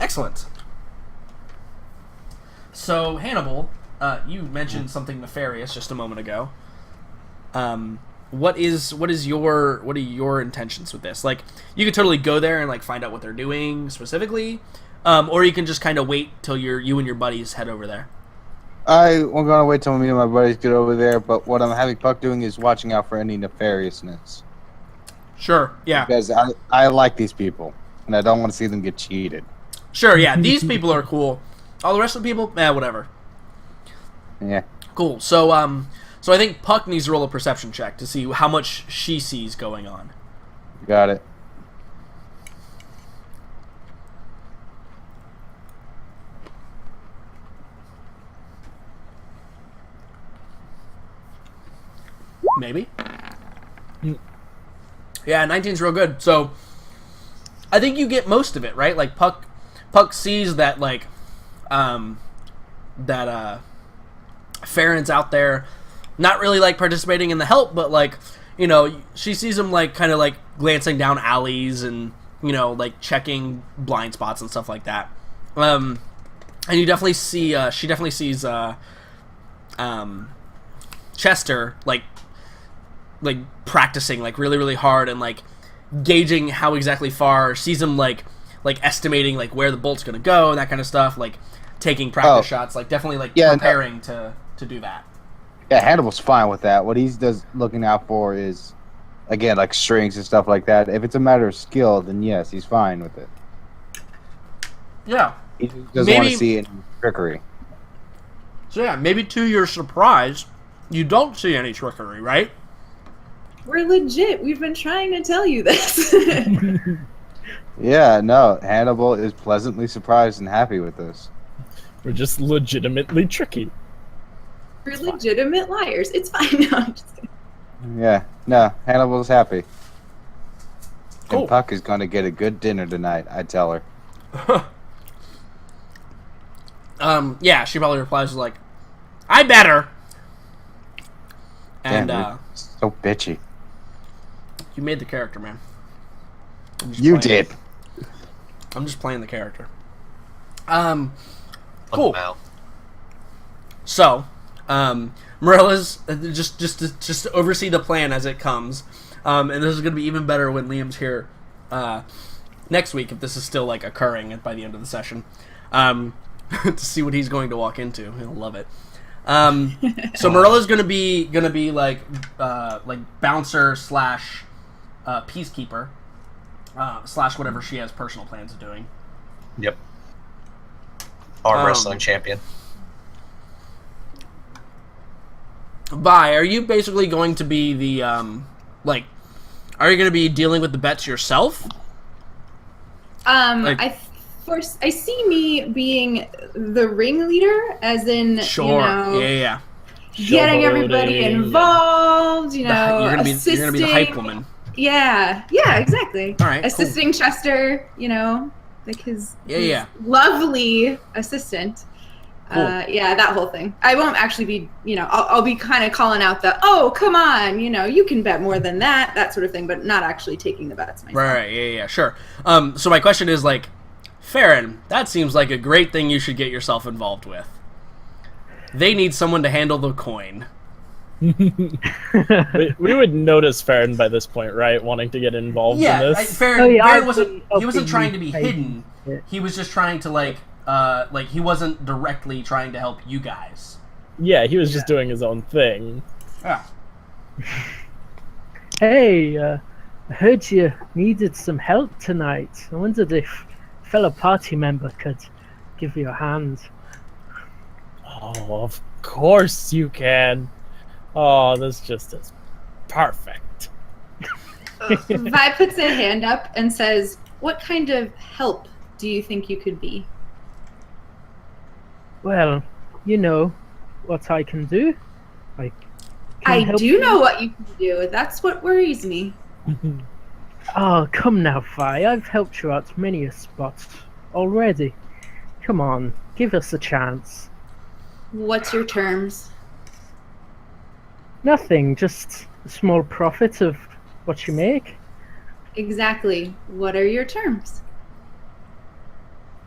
Excellent. So Hannibal, you mentioned something nefarious just a moment ago. What are your intentions with this? Like, you could totally go there and like find out what they're doing specifically, or you can just kind of wait till you and your buddies head over there. I'm gonna wait till me and my buddies get over there, but what I'm having Puck doing is watching out for any nefariousness. Sure. Yeah. Because I like these people, and I don't want to see them get cheated. Sure. Yeah. These people are cool. All the rest of the people, whatever. Yeah. Cool. So I think Puck needs to roll a perception check to see how much she sees going on. Got it. Maybe. Yeah, 19's real good. So I think you get most of it, right? Like Puck sees that like Farron's out there not really like participating in the help, but like, you know, she sees him like kind of like glancing down alleys and, you know, like checking blind spots and stuff like that. And you definitely see she definitely sees Chester like practicing like really really hard and like gauging how exactly far, sees him like estimating like where the bolt's gonna go and that kind of stuff, like taking practice shots, like definitely like preparing to do that. Yeah, Hannibal's fine with that. What he's looking out for is, again, like strings and stuff like that. If it's a matter of skill, then yes, he's fine with it. Yeah. He doesn't want to see any trickery. So yeah, maybe to your surprise, you don't see any trickery, right? We're legit. We've been trying to tell you this. Yeah, no, Hannibal is pleasantly surprised and happy with this. We're just legitimately tricky. We're legitimate liars. It's fine. No, I'm just kidding. Yeah, no, Hannibal's happy. Cool. And Puck is going to get a good dinner tonight, I tell her. Yeah, she probably replies like, I better. And Damn, so bitchy. you made the character, man. You did. I'm just playing the character. Cool. So, Morella's just to oversee the plan as it comes, and this is going to be even better when Liam's here next week, if this is still like occurring by the end of the session, to see what he's going to walk into. He'll love it. So Morella's gonna be like bouncer slash peacekeeper slash whatever she has personal plans of doing. Yep. Arm wrestling champion. Vi, are you basically going to be the are you going to be dealing with the bets yourself? I see me being the ringleader, as in, Sure. you know, Yeah. getting everybody involved, you know, You're gonna be the hype assisting. woman. Yeah, exactly. All right, cool. Assisting Chester, you know, like his lovely assistant. Cool. Yeah, that whole thing. I won't actually be, you know, I'll be kind of calling out the, oh, come on, you know, you can bet more than that sort of thing, but not actually taking the bets myself. Right. Yeah. Sure. So my question is like, Farron, that seems like a great thing you should get yourself involved with. They need someone to handle the coin. we would notice Farron by this point, right? Wanting to get involved in this. Farron wasn't trying to be hidden. He was just trying to like he wasn't directly trying to help you guys. Yeah, he was just doing his own thing. Yeah. Hey, I heard you needed some help tonight. I wondered if a fellow party member could give you a hand. Oh, of course you can. Oh, this just is perfect. Vi puts a hand up and says, what kind of help do you think you could be? Well, you know what I can do. I do know what you can do. That's what worries me. Oh, come now, Vi. I've helped you out many a spot already. Come on, give us a chance. What's your terms? Nothing, just a small profit of what you make. Exactly. What are your terms?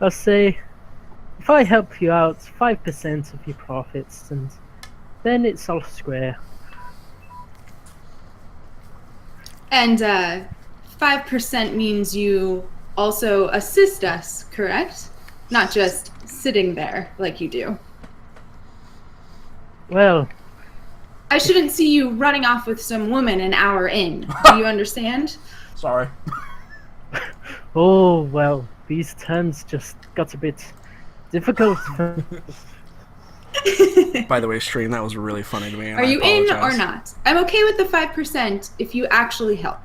I'll say, if I help you out, 5% of your profits, and then it's all square. And 5% means you also assist us, correct? Not just sitting there like you do. Well, I shouldn't see you running off with some woman an hour in. Do you understand? Sorry. oh well, these terms just got a bit difficult. By the way, stream, that was really funny to me. Are you in or not? I'm okay with the 5% if you actually help.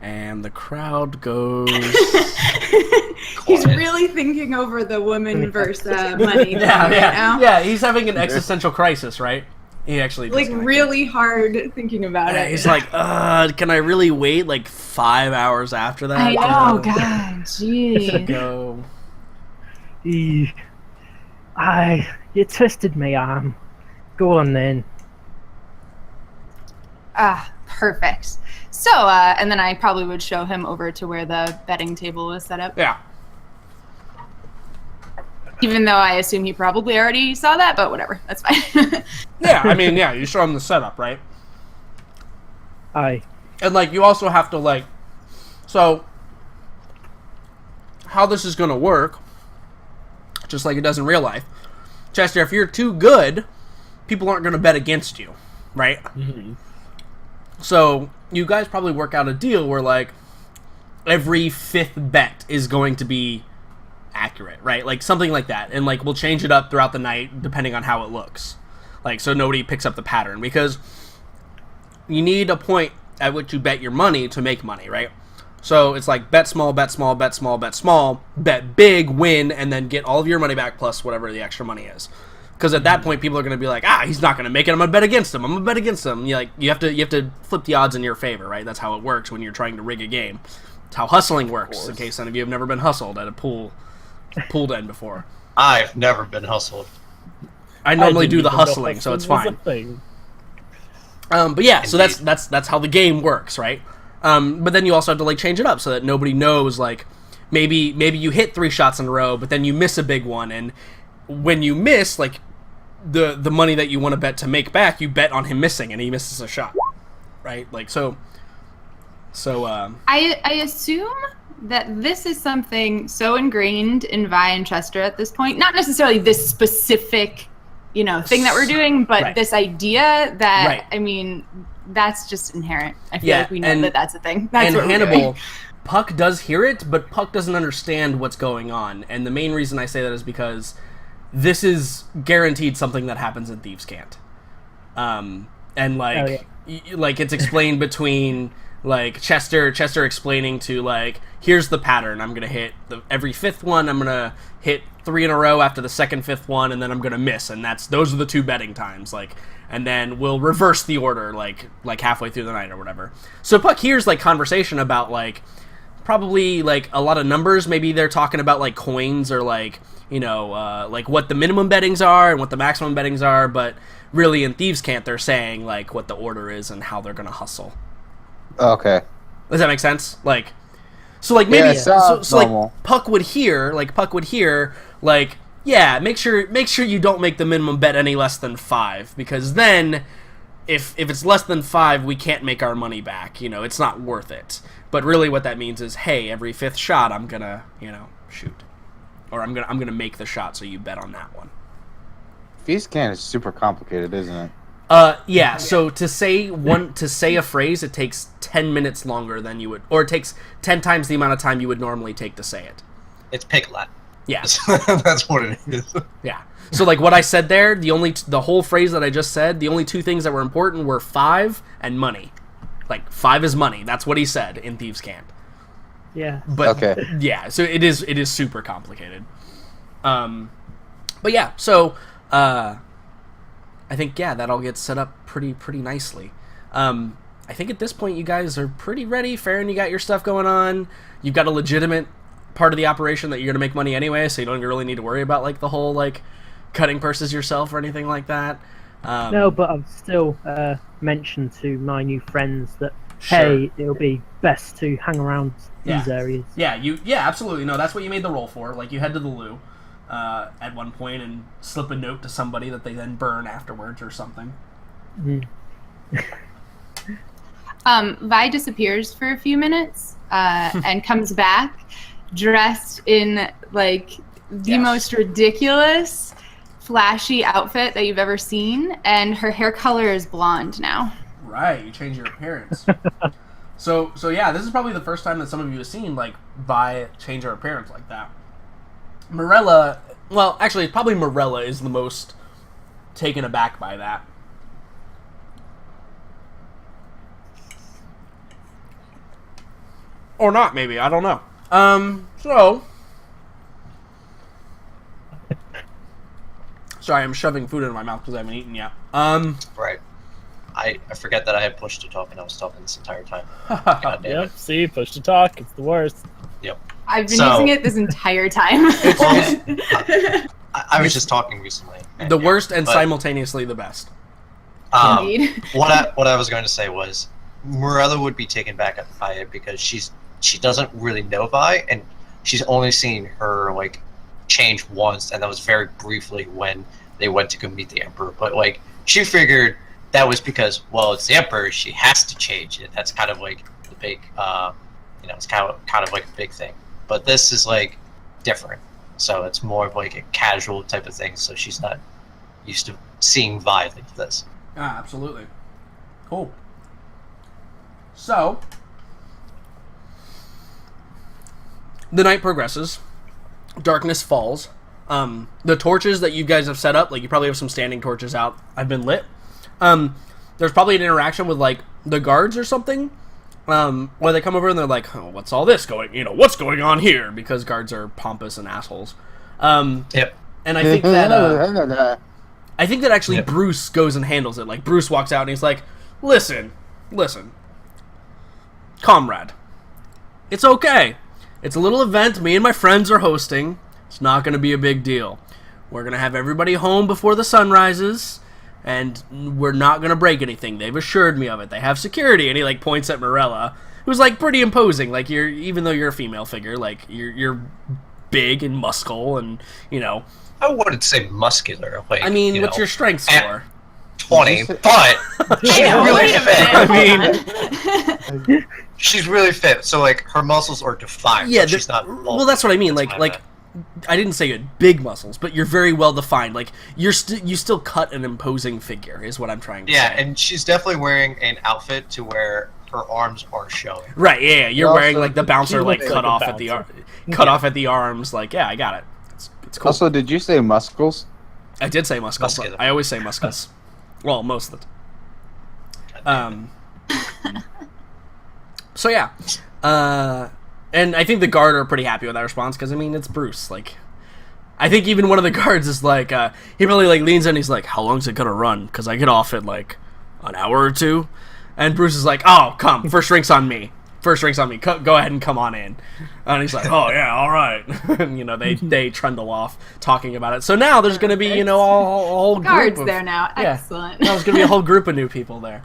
And the crowd goes... He's really thinking over the woman versus money thing right now. Yeah, he's having an existential crisis, right? He actually like really hard thinking about it. He's like, can I really wait like 5 hours after that? I know, God, gee. Go. You twisted my arm. Go on then. Perfect. So, and then I probably would show him over to where the betting table was set up. Yeah. Even though I assume he probably already saw that, but whatever, that's fine. Yeah, I mean, yeah, you show him the setup, right? Aye. And, like, you also have to, like... So, how this is going to work, just like it does in real life, Chester, if you're too good, people aren't going to bet against you, right? Mm-hmm. So, you guys probably work out a deal where, like, every fifth bet is going to be accurate, right? Like, something like that. And, like, we'll change it up throughout the night depending on how it looks. Like, so nobody picks up the pattern. Because you need a point at which you bet your money to make money, right? So, it's like, bet small, bet small, bet small, bet small, bet big, win, and then get all of your money back plus whatever the extra money is. Because at that point, people are going to be like, he's not going to make it. I'm going to bet against him. I'm going to bet against him. You have to flip the odds in your favor, right? That's how it works when you're trying to rig a game. It's how hustling works. In case any of you have never been hustled at a pool den before. I've never been hustled. I normally do the hustling, so it's fine. But yeah, so that's how the game works, right? But then you also have to like change it up so that nobody knows. Like maybe you hit 3 shots in a row, but then you miss a big one, and when you miss, like the money that you want to bet to make back, you bet on him missing, and he misses a shot, right? Like so. I assume that this is something so ingrained in Vi and Chester at this point. Not necessarily this specific, thing that we're doing, but this idea that, I mean, that's just inherent. I feel like we know that that's a thing. That's what Hannibal, we're doing. Puck does hear it, but Puck doesn't understand what's going on. And the main reason I say that is because this is guaranteed something that happens in Thieves' Cant. And like, like it's explained between like Chester explaining to like, here's the pattern. I'm gonna hit every 5th one. I'm gonna hit 3 in a row after the 2nd, 5th one, and then I'm gonna miss. And those are the 2 betting times. Like, and then we'll reverse the order like halfway through the night or whatever. So Puck hears like conversation about like probably like a lot of numbers. Maybe they're talking about like coins or like like what the minimum bettings are and what the maximum bettings are. But really in Thieves' Cant they're saying like what the order is and how they're gonna hustle. Okay. Does that make sense? Like, so like maybe so normal. like Puck would hear like, yeah, make sure you don't make the minimum bet any less than 5, because then if it's less than 5, we can't make our money back. It's not worth it. But really what that means is, hey, every 5th shot I'm gonna, shoot. Or I'm gonna make the shot, so you bet on that one. Thieves' Cant is super complicated, isn't it? Yeah, so to say a phrase, it takes 10 minutes longer than you would, or it takes 10 times the amount of time you would normally take to say it. It's Piglet. Yeah. That's what it is. Yeah. So like what I said there, the whole phrase that I just said, the only 2 things that were important were 5 and money. Like 5 is money. That's what he said in Thieves' Cant. Yeah. But yeah, so it is super complicated. But yeah, so I think that all gets set up pretty nicely. I think at this point you guys are pretty ready. Farron, you got your stuff going on. You've got a legitimate part of the operation that you're gonna make money anyway, so you don't really need to worry about like the whole like cutting purses yourself or anything like that. No, but I've still mentioned to my new friends that Sure. hey, it'll be best to hang around these areas. Yeah, absolutely. No, that's what you made the roll for. Like, you head to the loo at one point and slip a note to somebody that they then burn afterwards or something. Mm. Vi disappears for a few minutes and comes back dressed in like the most ridiculous, flashy outfit that you've ever seen, and her hair color is blonde now. Right, you change your appearance. So yeah, this is probably the first time that some of you have seen like Vi change her appearance like that. Morella, well, actually, probably Morella is the most taken aback by that. Or not, maybe. I don't know. So... Sorry, I'm shoving food into my mouth because I haven't eaten yet. Right. I forget that I had pushed to talk and I was talking this entire time. God damn Yep, it. see, push to talk. It's the worst. Yep. I've been using it this entire time. Well, I was just talking recently. The worst and but, simultaneously the best. Indeed. what I was going to say was Morella would be taken back by it because she doesn't really know Vi, and she's only seen her like change once, and that was very briefly when they went to go meet the Emperor. But like she figured that was because, well, it's the Emperor, she has to change it. That's kind of like the big, it's kind of like a big thing. But this is like different, so it's more of like a casual type of thing. So she's not used to seeing Vi like this. Ah, absolutely. Cool. So, the night progresses. Darkness falls. The torches that you guys have set up, like you probably have some standing torches out, have been lit. There's probably an interaction with like the guards or something, where they come over and they're like, "Oh, what's all this what's going on here?" Because guards are pompous and assholes. Yep. And I think that actually Yep. Bruce goes and handles it. Like Bruce walks out and he's like, "Listen, comrade, it's okay. It's a little event me and my friends are hosting. It's not going to be a big deal. We're going to have everybody home before the sun rises, and we're not going to break anything. They've assured me of it. They have security." And he like points at Morella, who's like pretty imposing. Like even though you're a female figure, like you're big and muscle, and I wouldn't say muscular. Like, I mean, what's your strength score? 20, but she's really Wait a fit. minute, hold on. She's really fit, so like her muscles are defined. Yeah, but she's not. well, that's what I mean. That's Like, what I meant. I didn't say you had big muscles, but you're very well defined. Like, you still cut an imposing figure, is what I'm trying to say. Yeah, and she's definitely wearing an outfit to where her arms are showing. Right. Yeah, you're Also, wearing like the bouncer, she like looks cut like a off at the bouncer. off at the arms. Like, yeah, I got it. It's cool. Also, did you say muscles? I did say muscles. Muscular. I always say muscles. Well, most of the time. So yeah, and I think the guard are pretty happy with that response because I mean it's Bruce. Like, I think even one of the guards is like, he really like leans in. And he's like, "How long's it gonna run? Because I get off at like an hour or two." And Bruce is like, "Oh, come, first drink's on me. First drink's on me. Go ahead and come on in." And he's like, "Oh yeah, all right." And they trundle off talking about it. So now there's gonna be a whole group Guards of, there now. Yeah. Excellent. Now there's gonna be a whole group of new people there.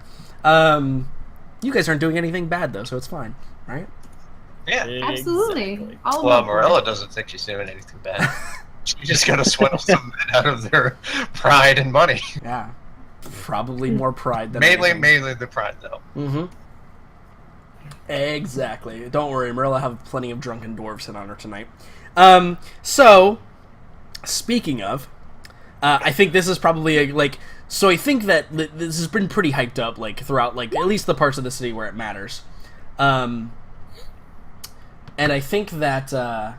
You guys aren't doing anything bad though, so it's fine, right? Yeah. Absolutely. Exactly. All Well, about Morella doesn't think she's doing anything bad. She's just gonna swindle some men out of their pride and money. Yeah, probably more pride than Mainly the pride, though. Mm-hmm. Exactly. Don't worry, Marilla have plenty of drunken dwarves hit on her tonight. So, speaking of, I think this is probably so I think that this has been pretty hyped up, like, throughout, like, at least the parts of the city where it matters. And I think that, I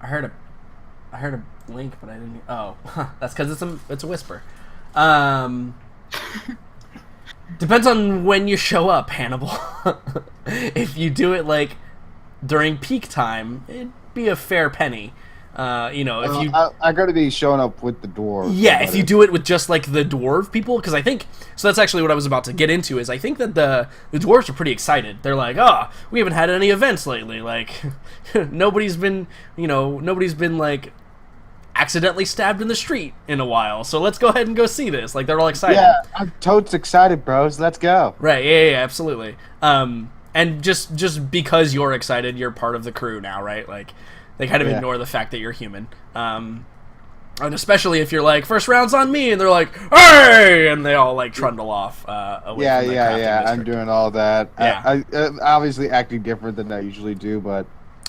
heard a blink, but I didn't, that's because it's a whisper. Depends on when you show up, Hannibal. If you do it, like, during peak time, it'd be a fair penny. If you I gotta be showing up with the dwarves. Yeah, if you do it with just like the dwarf people, because I think so. That's actually what I was about to get into. Is I think that the dwarves are pretty excited. They're like, we haven't had any events lately. Like, nobody's been like accidentally stabbed in the street in a while. So let's go ahead and go see this. Like, they're all excited. Yeah, I'm totes excited, bros. Let's go. Right? Yeah, absolutely. And just because you're excited, you're part of the crew now, right? Like, they kind of ignore the fact that you're human. And especially if you're like, first round's on me, and they're like, hey! And they all like trundle off away from the crafting district. I'm doing all that. Yeah. I obviously acting different than I usually do, but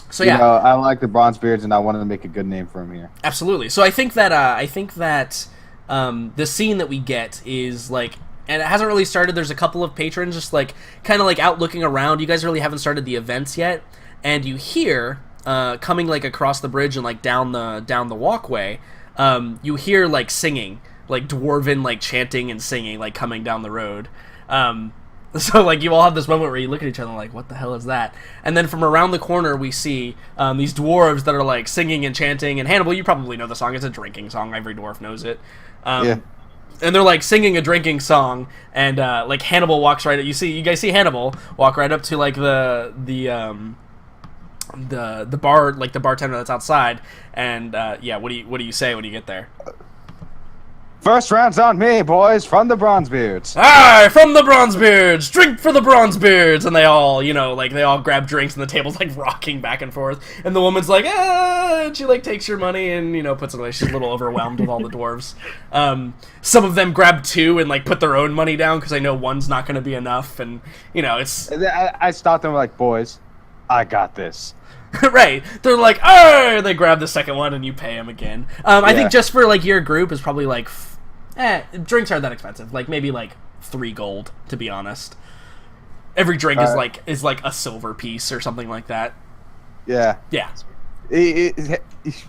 so I like the Bronzebeards, and I wanted to make a good name for him here. Absolutely. So I think that the scene that we get is like, and it hasn't really started. There's a couple of patrons just like kind of like out looking around. You guys really haven't started the events yet, and you hear coming like across the bridge and like down the walkway. You hear like singing, like dwarven like chanting and singing like coming down the road. So like you all have this moment where you look at each other like, what the hell is that? And then from around the corner we see these dwarves that are like singing and chanting. And Hannibal, you probably know the song. It's a drinking song. Every dwarf knows it. And they're like singing a drinking song, and like Hannibal walks right. You guys see Hannibal walk right up to like the bar, like the bartender that's outside. And what do you say when you get there? First round's on me, boys, from the Bronzebeards. Aye, from the Bronzebeards! Drink for the Bronzebeards! And they all, they all grab drinks, and the table's, like, rocking back and forth. And the woman's like, and she, like, takes your money and, puts it away. She's a little overwhelmed with all the dwarves. Some of them grab two and, like, put their own money down, because I know one's not going to be enough. And, it's... I stopped them like, boys, I got this. Right. They're like, oh! They grab the second one, and you pay them again. I think just for, like, your group is probably, like... drinks aren't that expensive. Like maybe like 3 gold, to be honest. Every drink is like a silver piece or something like that. Yeah. Yeah.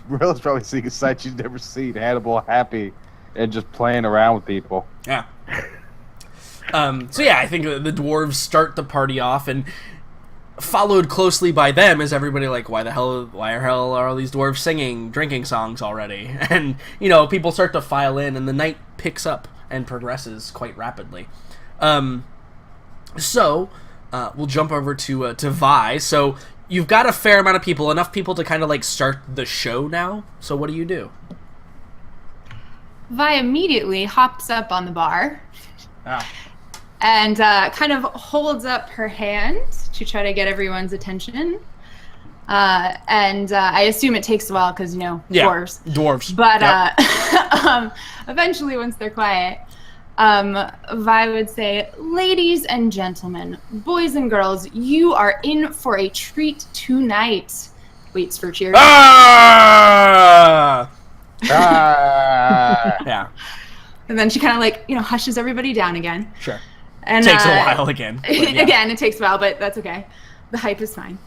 Rilla's probably seeing a sight she's never seen. Hannibal happy and just playing around with people. Yeah. I think the dwarves start the party off, and followed closely by them is everybody like, why the hell are all these dwarves singing drinking songs already? And people start to file in, and the night picks up and progresses quite rapidly. We'll jump over to Vi. So you've got a fair amount of people, enough people to kind of like start the show now. So what do? Vi immediately hops up on the bar. And kind of holds up her hand to try to get everyone's attention. I assume it takes a while because, dwarves. But eventually, once they're quiet, Vi would say, ladies and gentlemen, boys and girls, you are in for a treat tonight. Waits for cheers. Ah! Yeah. And then she kind of like, hushes everybody down again. Sure. And, takes a while again. Again, it takes a while, but that's okay. The hype is fine.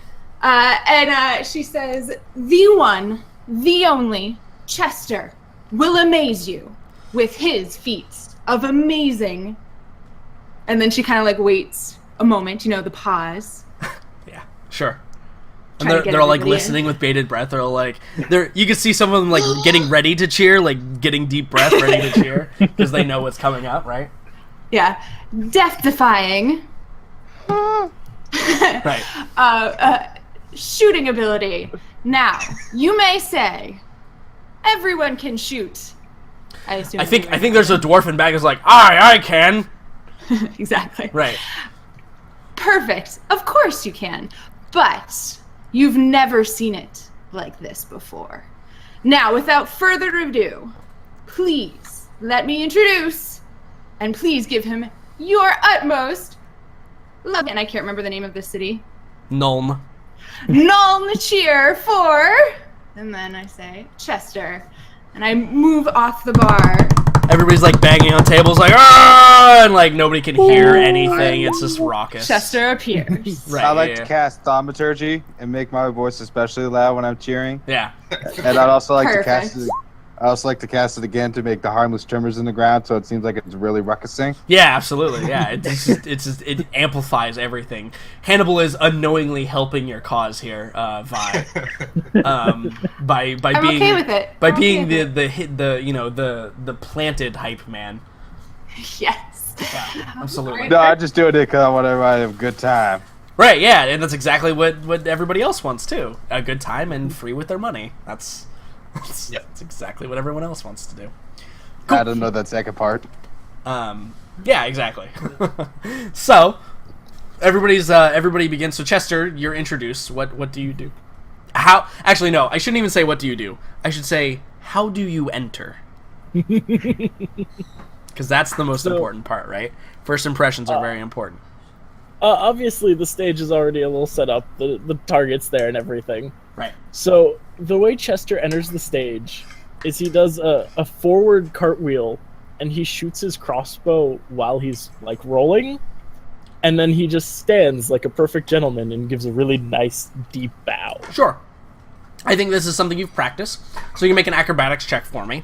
And she says, the one, the only, Chester, will amaze you with his feats of amazing. And then she kind of like waits a moment, the pause. Yeah, sure. And they're all like listening with bated breath. They're all like, you can see some of them like getting ready to cheer, like getting deep breath, ready to cheer, because they know what's coming up, right? Yeah. Death-defying. Right. Shooting ability. Now, you may say, everyone can shoot. I think there's a dwarf in back who's like, I can. Exactly. Right. Perfect. Of course you can. But you've never seen it like this before. Now, without further ado, please let me introduce, and please give him your utmost love. And I can't remember the name of this city. Nuln cheer for, and then I say Chester, and I move off the bar. Everybody's like banging on tables, like ah, and like nobody can hear anything. It's just raucous. Chester appears. Right. I like to cast thaumaturgy and make my voice especially loud when I'm cheering. Yeah. And I'd also like to cast I also like to cast it again to make the harmless tremors in the ground, so it seems like it's really ruckusing. Yeah, absolutely. Yeah, it amplifies everything. Hannibal is unknowingly helping your cause here, Vi. By I'm being okay with it. by I'm being okay with the planted hype man. Yes. Yeah, absolutely. No, I'm just doing it because I want everybody to have a good time. Right, yeah, and that's exactly what everybody else wants too. A good time and free with their money. That's exactly what everyone else wants to do. Cool. I don't know that second part. Yeah, exactly. So, everybody begins. So, Chester, you're introduced. What do you do? How? Actually, no. I shouldn't even say what do you do. I should say how do you enter? Because that's the most important part, right? First impressions are very important. Obviously, the stage is already a little set up. The target's there and everything. Right. So the way Chester enters the stage is he does a forward cartwheel, and he shoots his crossbow while he's like rolling, and then he just stands like a perfect gentleman and gives a really nice deep bow. Sure. I think this is something you've practiced, so you can make an acrobatics check for me.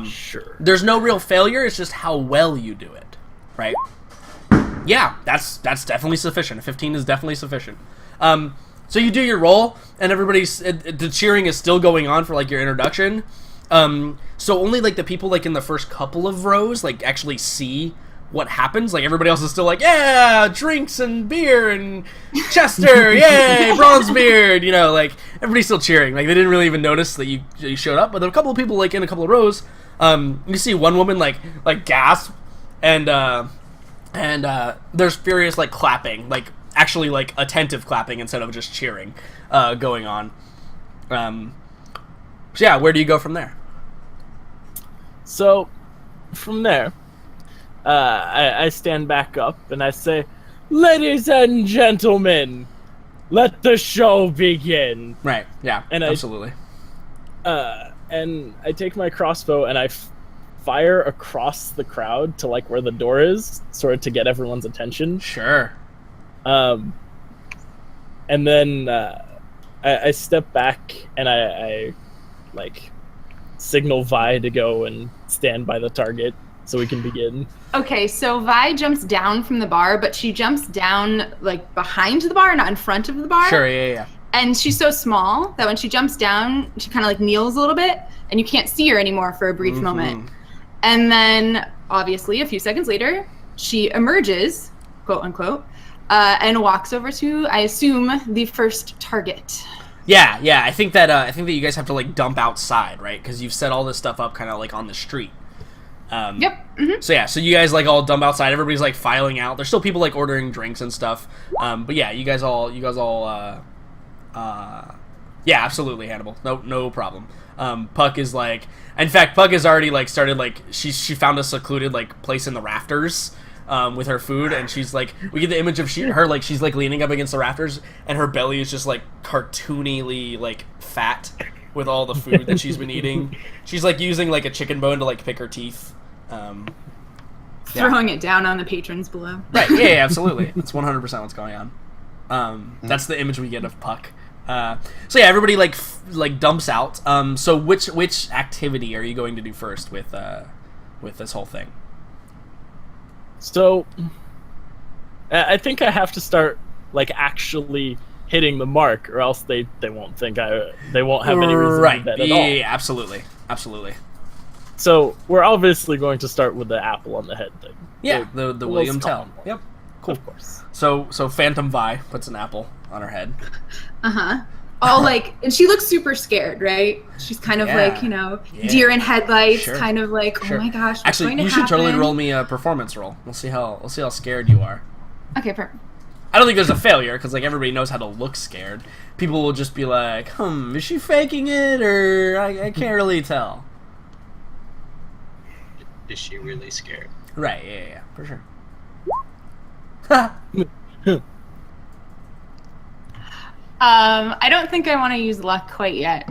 Sure. There's no real failure. It's just how well you do it, right? Yeah, that's definitely sufficient. A 15 is definitely sufficient. So you do your roll, and everybody's the cheering is still going on for like your introduction. So only like the people like in the first couple of rows like actually see what happens. Like everybody else is still like, yeah, drinks and beer and Chester, yay, Bronzebeard. You know, like everybody's still cheering. Like they didn't really even notice that you showed up. But a couple of people like in a couple of rows, you see one woman like gasp, and there's furious like clapping, like actually like attentive clapping instead of just cheering going on. So yeah, where do you go from there? So from there, I stand back up and I say, "Ladies and gentlemen, let the show begin." Right. Yeah. And absolutely. And I take my crossbow and I fire across the crowd to like where the door is, sort of to get everyone's attention. Sure. And then I step back and I like signal Vi to go and stand by the target so we can begin. Okay, so Vi jumps down from the bar, but she jumps down like behind the bar, not in front of the bar. Sure, yeah. And she's so small that when she jumps down, she kind of like kneels a little bit, and you can't see her anymore for a brief moment. And then, obviously, a few seconds later, she emerges, quote unquote, and walks over to, I assume, the first target. Yeah. I think that you guys have to like dump outside, right? Because you've set all this stuff up kind of like on the street. Yep. Mm-hmm. So yeah, so you guys like all dump outside. Everybody's like filing out. There's still people like ordering drinks and stuff. But yeah, you guys all. Yeah, absolutely, Hannibal. No problem. Puck is like, in fact, Puck has already like started like she found a secluded like place in the rafters. With her food, and she's like, we get the image of her like she's like leaning up against the rafters, and her belly is just like cartoonily like fat with all the food that she's been eating. She's like using like a chicken bone to like pick her teeth. Throwing it down on the patrons below. Right? Yeah, absolutely. That's 100% what's going on. That's the image we get of Puck. So yeah, everybody like dumps out. So which activity are you going to do first with this whole thing? So, I think I have to start, like, actually hitting the mark, or else they won't think they won't have any reason to bet at all. Yeah, absolutely. So, we're obviously going to start with the apple on the head thing. Yeah, the William Tell. Yep, cool. Of course. So Phantom Vi puts an apple on her head. Uh-huh. All like, and she looks super scared, right? She's kind of like, deer in headlights, kind of like, oh my gosh, what's actually, going to you should happen? totally roll me a performance roll. We'll see how scared you are. Okay, perfect. I don't think there's a failure because like everybody knows how to look scared. People will just be like, is she faking it, or I can't really tell. Is she really scared? Right? Yeah, for sure. I don't think I want to use luck quite yet.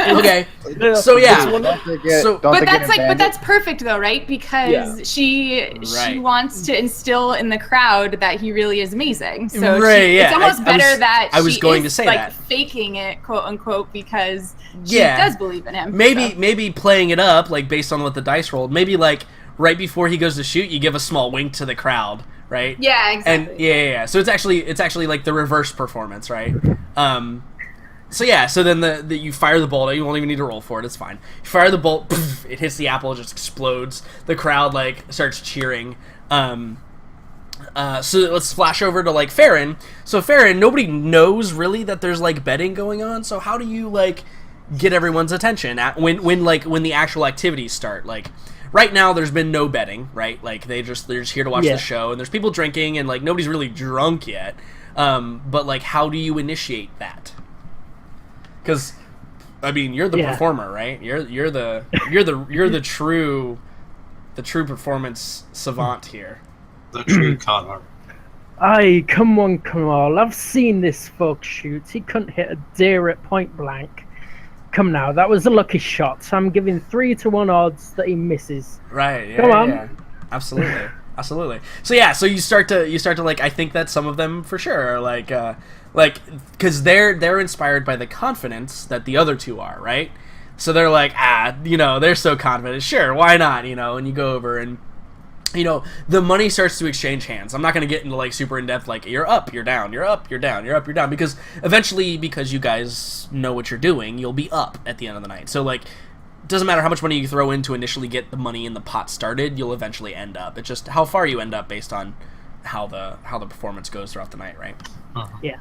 Okay. So yeah. But that's perfect though, right? Because she wants to instill in the crowd that he really is amazing. So it's almost better that I was she going is, to say like that. faking it, quote unquote, because she does believe in him. Maybe playing it up, like based on what the dice rolled. Maybe like right before he goes to shoot, you give a small wink to the crowd. Right. Yeah, exactly. And yeah. So it's actually like the reverse performance, right? So then you fire the bolt. You won't even need to roll for it. It's fine. You fire the bolt. Poof, it hits the apple. It just explodes. The crowd like starts cheering. So let's flash over to like Farron. So Farron, nobody knows really that there's like betting going on. So how do you like get everyone's attention when the actual activities start? Like right now, there's been no betting, right? Like they're just here to watch the show, and there's people drinking, and like nobody's really drunk yet. But like, how do you initiate that? Because, I mean, you're the performer, right? You're the true performance savant here. The true con artist. Aye, come on, Kamal. I've seen this folk shoot. He couldn't hit a deer at point blank. Come now, that was a lucky shot. I'm giving 3-1 odds that he misses. Right. Yeah, come on. Yeah. Absolutely. So you start to like. I think that some of them for sure are like because they're inspired by the confidence that the other two are, right? So they're like, they're so confident. Sure, why not? And you go over and. The money starts to exchange hands. I'm not going to get into like super in depth, like you're up, you're down, you're up, you're down, you're up, you're down, because eventually, because you guys know what you're doing, you'll be up at the end of the night. So like, it doesn't matter how much money you throw in to initially get the money in the pot started, you'll eventually end up. It's just how far you end up based on how the performance goes throughout the night, right? Yeah.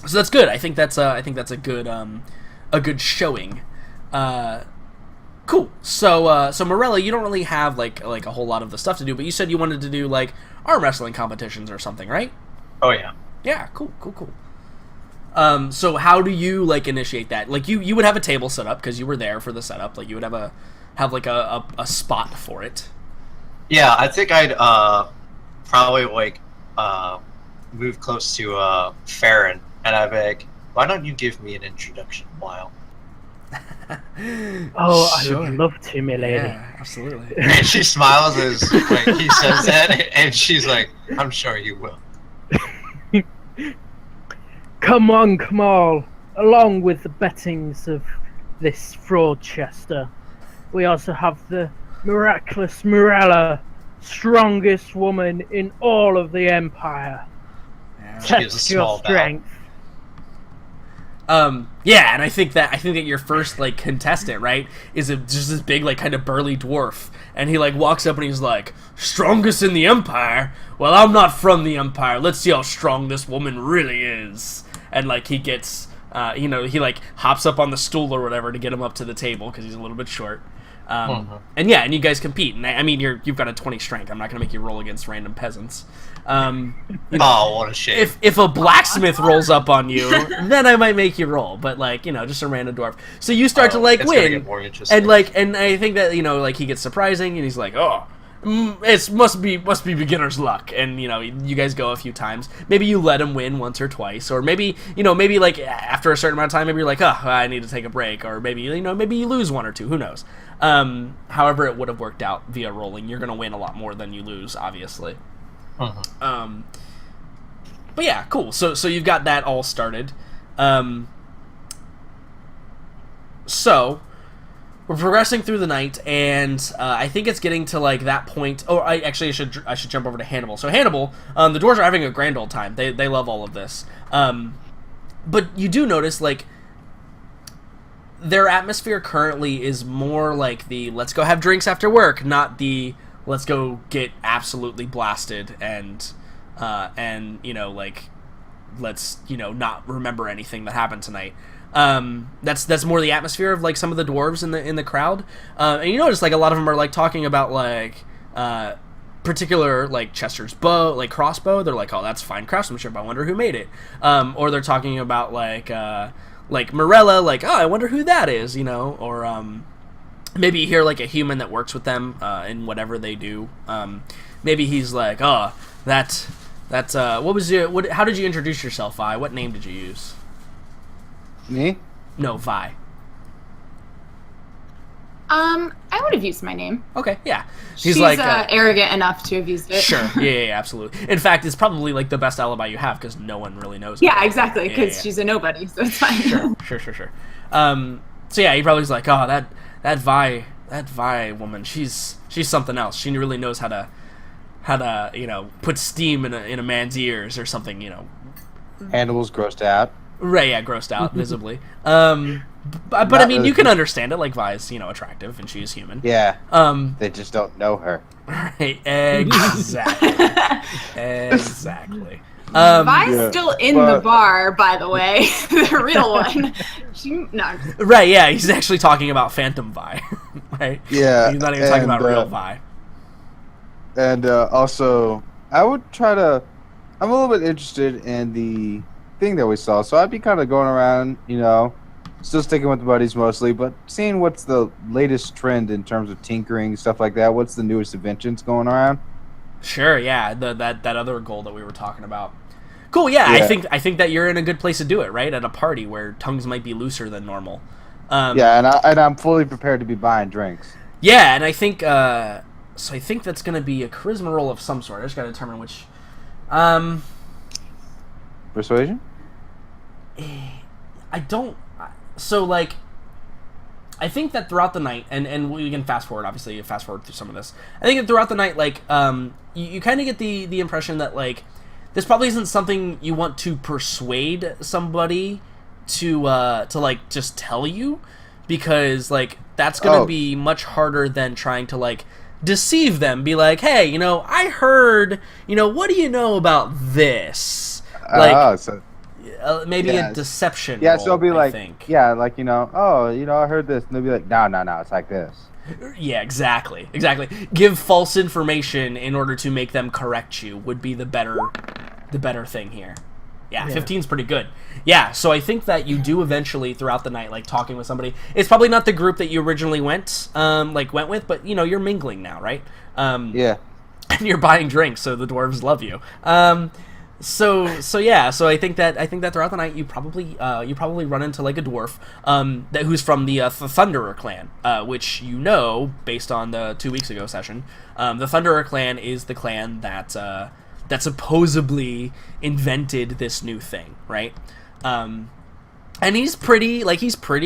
So that's good. I think that's a good showing. Cool. So Morella, you don't really have like a whole lot of the stuff to do, but you said you wanted to do like arm wrestling competitions or something, right? Oh yeah. Yeah. Cool. So how do you like initiate that? Like you would have a table set up because you were there for the setup. Like you would have like a spot for it. Yeah, I think I'd probably like move close to Farron, and I'd be like, why don't you give me an introduction, Lyle? Oh, I would love to, my lady. Yeah, absolutely. And she smiles as like he says that, and she's like, "I'm sure you will." Come on, Kamal. Along with the bettings of this Fraudchester, we also have the miraculous Morella, strongest woman in all of the Empire. Yeah. Test your strength. Yeah, and I think that your first like contestant, right, is just this big like kind of burly dwarf, and he like walks up and he's like, strongest in the Empire? Well, I'm not from the Empire. Let's see how strong this woman really is. And like he gets, he like hops up on the stool or whatever to get him up to the table because he's a little bit short. And you guys compete, and I mean you've got a 20 strength. I'm not gonna make you roll against random peasants. What a shame. If a blacksmith rolls up on you, then I might make you roll. But like just a random dwarf. So you start to like win, and I think that like he gets surprising, and he's like, it must be beginner's luck, and you guys go a few times. Maybe you let him win once or twice, or maybe like after a certain amount of time, maybe you're like, I need to take a break, or maybe maybe you lose one or two. Who knows? However, it would have worked out via rolling. You're gonna win a lot more than you lose, obviously. But yeah, cool. So you've got that all started. So we're progressing through the night, and I think it's getting to like that point. Oh, I should jump over to Hannibal. So Hannibal, the dwarves are having a grand old time. They love all of this. But you do notice like their atmosphere currently is more like the let's go have drinks after work, not the let's go get absolutely blasted and like let's not remember anything that happened tonight. That's more the atmosphere of like some of the dwarves in the crowd, and you notice like a lot of them are like talking about like particular like Chester's bow, like crossbow. They're like, oh, that's fine craftsmanship. I wonder who made it. Or they're talking about like Morella, like, oh, I wonder who that is, or maybe you hear like a human that works with them in whatever they do. Maybe he's like, oh, that's how did you introduce yourself? What name did you use? Me? No, Vi. I would have used my name. Okay, yeah. She's like arrogant enough to have used it. Sure, yeah, absolutely. In fact, it's probably like the best alibi you have because no one really knows. Yeah, exactly. Because she's a nobody, so it's fine. Sure. So yeah, he probably was like, oh, that Vi woman, she's something else. She really knows how to put steam in a man's ears or something. Hannibal's grossed out. Right, yeah, grossed out visibly. But I mean, you can understand it. Like Vi's, attractive, and she is human. Yeah. They just don't know her. Right. Exactly. Exactly. Vi's still in the bar, by the way, the real one. Right. Yeah, he's actually talking about Phantom Vi. Right. Yeah. He's not even talking about real Vi. And also, I would try to. I'm a little bit interested in the thing that we saw, so I'd be kind of going around, still sticking with the buddies mostly, but seeing what's the latest trend in terms of tinkering, stuff like that. What's the newest inventions going around? Sure, yeah, that other goal that we were talking about. Cool, yeah. I think that you're in a good place to do it, right? At a party where tongues might be looser than normal. Yeah, and I'm fully prepared to be buying drinks. Yeah, and I think so. I think that's going to be a charisma roll of some sort. I just got to determine which. Persuasion? I don't. So, like, I think that throughout the night, and we can fast forward, obviously, fast forward through some of this. I think that throughout the night, like, you kind of get the impression that, like, this probably isn't something you want to persuade somebody to like, just tell you, because, like, that's going to be much harder than trying to, like, deceive them. Be like, hey, I heard, what do you know about this? Like, maybe a deception. Yeah, role, so it'll be like, I heard this, and they'll be like, no, it's like this. Yeah, exactly. Give false information in order to make them correct you would be the better thing here. Yeah, 15's pretty good. Yeah, so I think that you do eventually throughout the night, like talking with somebody. It's probably not the group that you originally went with, but you're mingling now, right? Yeah. And you're buying drinks, so the dwarves love you. So I think that throughout the night you probably run into like a dwarf who's from the Thunderer clan, which based on the 2 weeks ago session. The Thunderer clan is the clan that supposedly invented this new thing, right? And he's pretty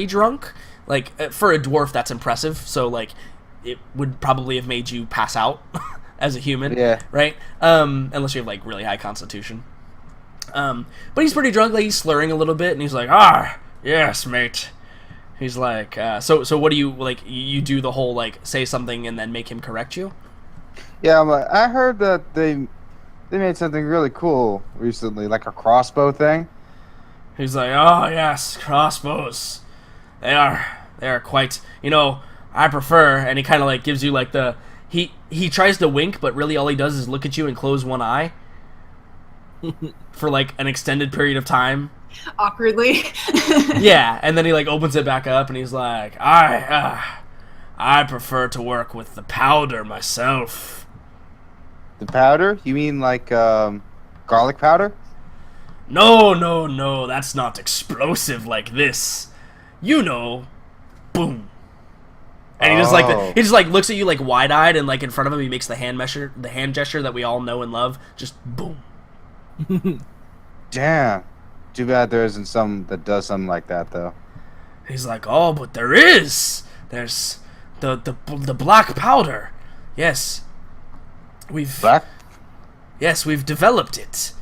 drunk. Like, for a dwarf, that's impressive. So like, it would probably have made you pass out. As a human, right? Unless you have like really high constitution. But he's pretty drunk, like he's slurring a little bit, and he's like, yes, mate. He's like, so what do you, like, you do the whole, like, say something and then make him correct you? Yeah, I heard that they made something really cool recently, like a crossbow thing. He's like, oh yes, crossbows. They are quite, I prefer, and he kind of like gives you like the, He tries to wink, but really all he does is look at you and close one eye for like an extended period of time. Awkwardly. Yeah, and then he like opens it back up and he's like, I prefer to work with the powder myself. The powder? You mean like garlic powder? No, that's not explosive like this. Boom. And he just looks at you like wide-eyed, and like in front of him he makes the hand gesture that we all know and love. Just boom. Damn. Too bad there isn't some that does something like that though. He's like, oh, but there is. There's the black powder. Yes. We've developed it.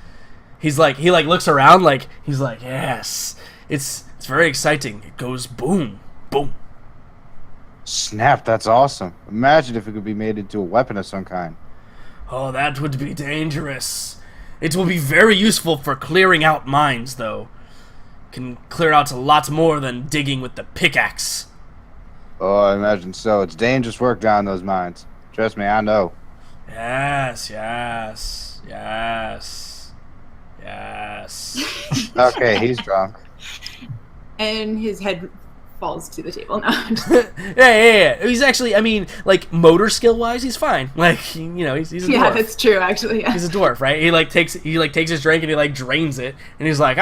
He looks around like he's like, yes. It's very exciting. It goes boom, boom. Snap, that's awesome. Imagine if it could be made into a weapon of some kind. Oh, that would be dangerous. It will be very useful for clearing out mines, though. Can clear out a lot more than digging with the pickaxe. Oh, I imagine so. It's dangerous work down those mines. Trust me, I know. Yes. Okay, he's drunk. And his head falls to the table now. Yeah. He's actually, I mean, like, motor skill-wise, he's fine. Like, he's a dwarf. Yeah, that's true, actually. Yeah. He's a dwarf, right? He takes his drink and he, like, drains it. And he's like,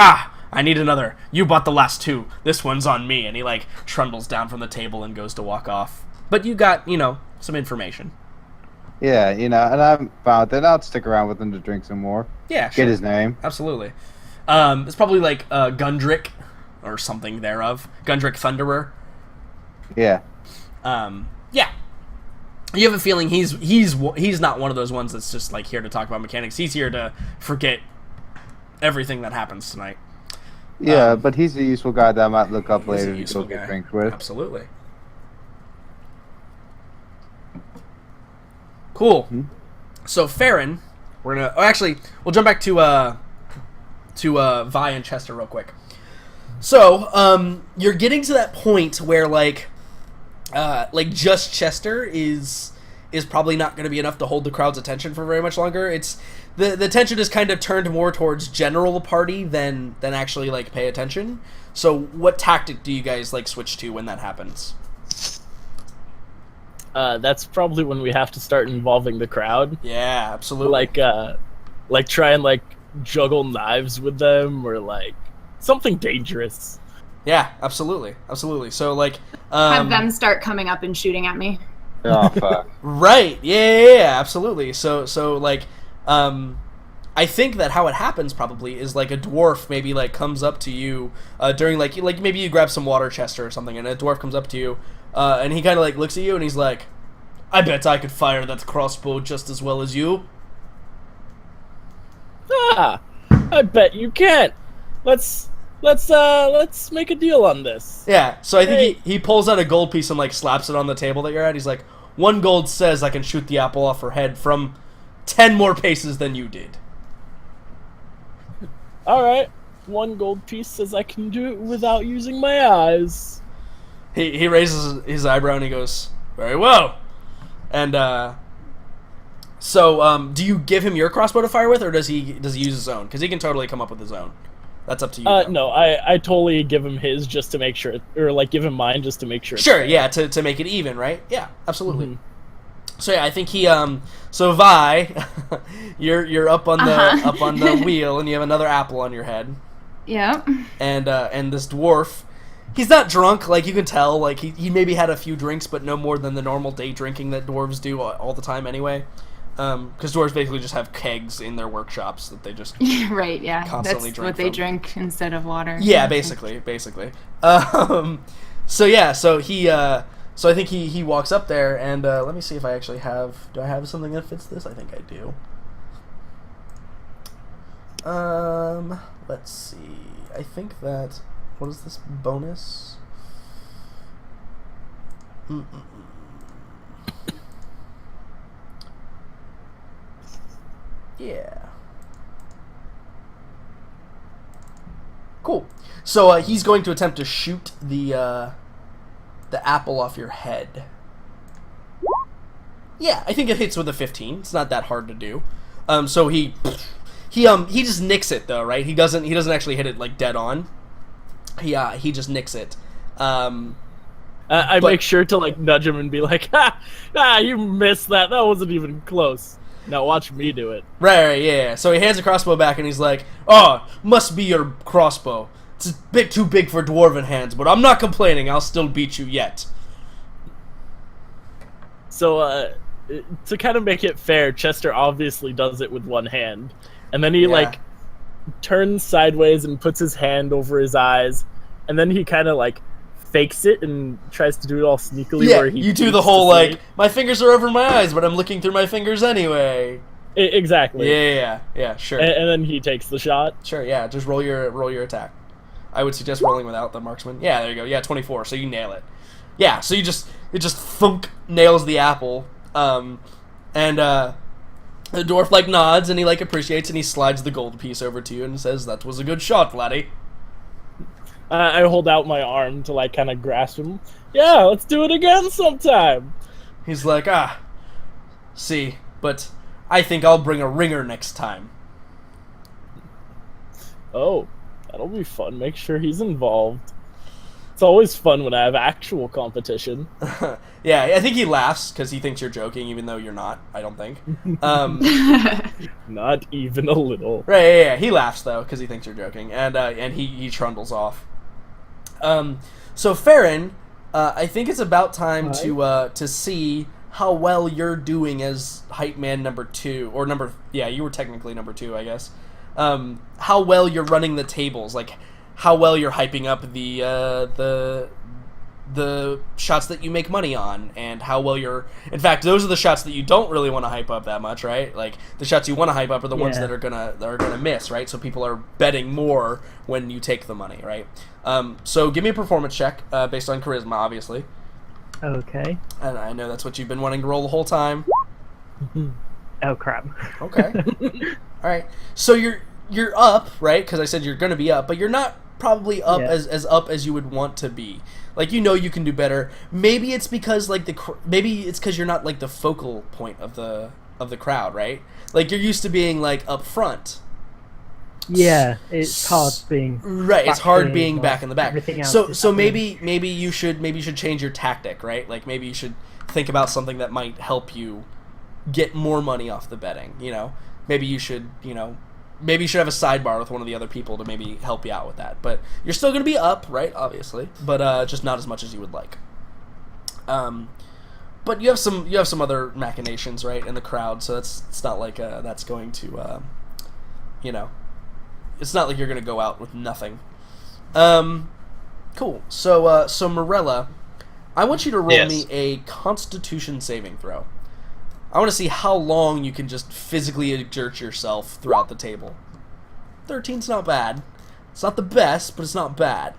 I need another. You bought the last 2. This one's on me. And he, like, trundles down from the table and goes to walk off. But you got, some information. Yeah, and I'm fine with it. I'll stick around with him to drink some more. Yeah, sure. Get his name. Absolutely. It's probably, like, Gundrick or something thereof. Gundrick Thunderer. Yeah. Yeah. You have a feeling he's not one of those ones that's just, like, here to talk about mechanics. He's here to forget everything that happens tonight. Yeah, but he's a useful guy that I might look up later to go guy. get drinks with. Absolutely. Cool. Hmm? So Farron, we're gonna. Oh, actually, we'll jump back to Vi and Chester real quick. So, you're getting to that point where like just Chester is probably not going to be enough to hold the crowd's attention for very much longer. It's the tension is kind of turned more towards general party than actually like pay attention. So, what tactic do you guys like switch to when that happens? That's probably when we have to start involving the crowd. Yeah, absolutely. Like try and like juggle knives with them or like something dangerous. Yeah, absolutely. So like have them start coming up and shooting at me. Oh fuck. Right. Yeah, absolutely. So like I think that how it happens probably is like a dwarf maybe like comes up to you during like maybe you grab some water, Chester, or something, and a dwarf comes up to you and he kind of like looks at you and he's like, I bet I could fire that crossbow just as well as you. Ah, I bet you can't. Let's make a deal on this. Yeah, so I think he pulls out a gold piece and like slaps it on the table that you're at. He's like, 1 gold says I can shoot the apple off her head from 10 more paces than you did. Alright, 1 gold piece says I can do it without using my eyes. He raises his eyebrow and he goes, very well. And so do you give him your crossbow to fire with, or does he use his own? Because he can totally come up with his own. That's up to you. No, I totally give him his just to make sure, or like give him mine just to make sure. Sure, yeah, to make it even, right? Yeah, absolutely. Mm-hmm. So yeah, I think he so Vi, you're up on the wheel and you have another apple on your head. Yep. And this dwarf, he's not drunk, like you can tell, like he maybe had a few drinks, but no more than the normal day drinking that dwarves do all the time anyway. Because dwarves basically just have kegs in their workshops that they just right, yeah, constantly that's drink what they drink instead of water. Yeah, basically. So yeah, so I think he walks up there and let me see if I actually do I have something that fits this? I think I do. Let's see. I think that what is this bonus? Yeah. Cool. So he's going to attempt to shoot the apple off your head. Yeah, I think it hits with a 15. It's not that hard to do. So he just nicks it though, right? He doesn't actually hit it like dead on. He just nicks it. I make sure to like nudge him and be like, you missed that. That wasn't even close. Now watch me do it. Right, yeah. So he hands the crossbow back and he's like, "Oh, must be your crossbow. It's a bit too big for dwarven hands, but I'm not complaining. I'll still beat you yet." So, to kind of make it fair, Chester obviously does it with one hand. And then he, like, turns sideways and puts his hand over his eyes. And then he kind of, like, fakes it and tries to do it all sneakily. Yeah, where he you do the whole, like, my fingers are over my eyes, but I'm looking through my fingers anyway. Exactly. Yeah, sure. And then he takes the shot. Sure, yeah, just roll your attack. I would suggest rolling without the marksman. Yeah, there you go. Yeah, 24, so you nail it. Yeah, so it just thunk nails the apple. And the dwarf, like, nods and he, like, appreciates and he slides the gold piece over to you and says, "That was a good shot, laddie." I hold out my arm to, like, kind of grasp him. Yeah, let's do it again sometime. He's like, see, but I think I'll bring a ringer next time. Oh, that'll be fun. Make sure he's involved. It's always fun when I have actual competition. Yeah, I think he laughs because he thinks you're joking, even though you're not. I don't think. Not even a little. Right? Yeah. He laughs though because he thinks you're joking, and he trundles off. So Farron, I think it's about time to see how well you're doing as hype man number 2 or you were technically number 2, I guess. How well you're running the tables, like how well you're hyping up the shots that you make money on, and how well you're. In fact, those are the shots that you don't really want to hype up that much, right? Like the shots you want to hype up are the ones that are gonna miss, right? So people are betting more when you take the money, right? So give me a performance check based on charisma, obviously. Okay. And I know that's what you've been wanting to roll the whole time. Oh crap. Okay. All right. So you're up, right? Because I said you're going to be up, but you're not probably up as up as you would want to be. Like you can do better. Maybe it's because because you're not like the focal point of the crowd, right? Like you're used to being like up front. Yeah, it's hard being right. It's hard being back in the back. So happening. maybe you should change your tactic, right? Like maybe you should think about something that might help you get more money off the betting. Maybe you should have a sidebar with one of the other people to maybe help you out with that. But you're still going to be up, right? Obviously, but just not as much as you would like. But you have some other machinations, right, in the crowd. So it's not like that's going to It's not like you're going to go out with nothing. Cool. So Morella, I want you to roll me a Constitution saving throw. I want to see how long you can just physically exert yourself throughout the table. 13's not bad. It's not the best, but it's not bad.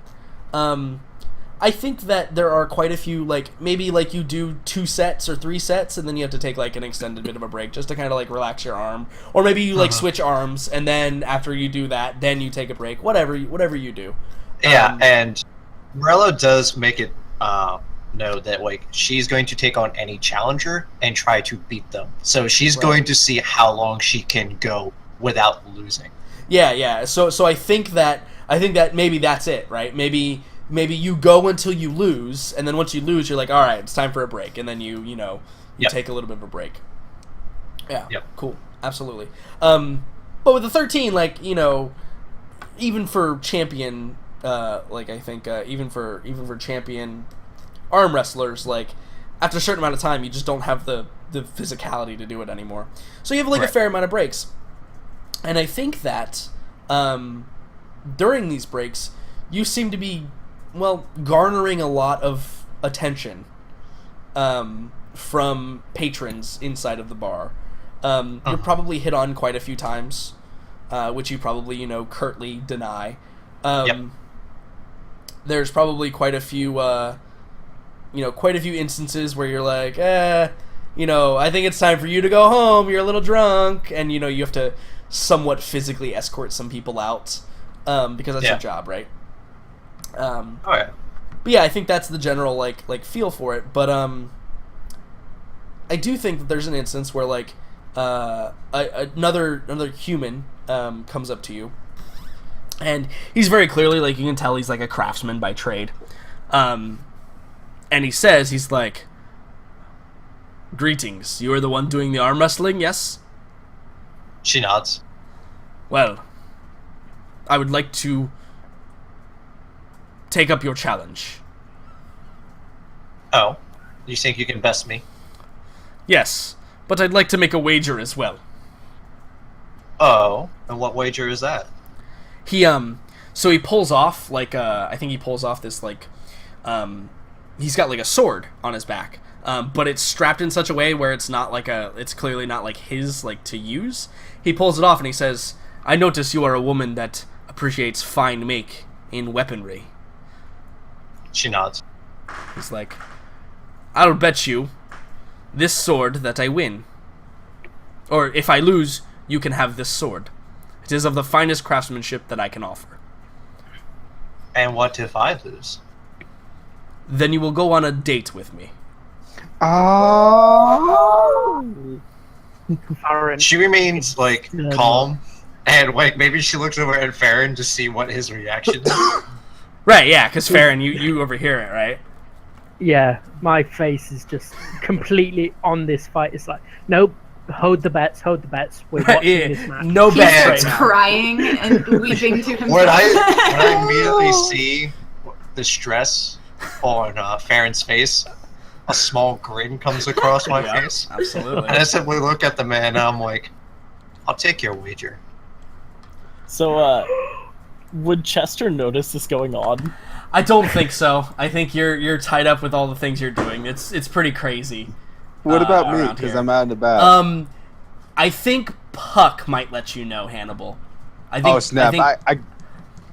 I think that there are quite a few, maybe you do 2 sets or 3 sets, and then you have to take an extended bit of a break just to kind of relax your arm, or maybe you switch arms, and then after you do that, then you take a break. Whatever you do. Yeah, and Morello does make it know that she's going to take on any challenger and try to beat them. So she's going to see how long she can go without losing. Yeah. So I think that maybe that's it, right? Maybe you go until you lose, and then once you lose, you're like, all right, it's time for a break, and then you take a little bit of a break. Yeah. Yep. Cool. Absolutely. But with the 13, even for champion, I think even for champion arm wrestlers, after a certain amount of time, you just don't have the physicality to do it anymore. So you have a fair amount of breaks, and I think that during these breaks, you seem to be garnering a lot of attention from patrons inside of the bar. You're probably hit on quite a few times, which you probably curtly deny. There's probably quite a few instances where you're like, I think it's time for you to go home. You're a little drunk, and you have to somewhat physically escort some people out because that's your job, right? But yeah, I think that's the general feel for it. But I do think that there's an instance where another human comes up to you, and he's very clearly you can tell he's a craftsman by trade, and he says he's like, "Greetings, you are the one doing the arm wrestling, yes?" She nods. Well, I would like to take up your challenge. Oh, you think you can best me? Yes, but I'd like to make a wager as well. Oh, and what wager is that? So he pulls off I think he pulls off this he's got a sword on his back, but it's strapped in such a way where it's not it's clearly not his to use. He pulls it off and he says, "I notice you are a woman that appreciates fine make in weaponry." She nods. He's like, "I'll bet you this sword that I win. Or if I lose, you can have this sword. It is of the finest craftsmanship that I can offer." And what if I lose? "Then you will go on a date with me." Oh. She remains calm, and maybe she looks over at Farron to see what his reaction is. Right, yeah, because Farron, you overhear it, right? Yeah, my face is just completely on this fight. It's like, nope, hold the bets. We're watching Yeah, this match. no He bets starts right now. crying and weeping to himself. When I immediately see the stress on Farron's face, a small grin comes across my Yeah, face. absolutely. And I simply look at the man and I'm like, I'll take your wager. So, would Chester notice this going on? I don't think so. I think you're tied up with all the things you're doing. It's pretty crazy. What about me? around Because here. I'm out and about. I think Puck might let you know, Hannibal. I think, Oh snap! I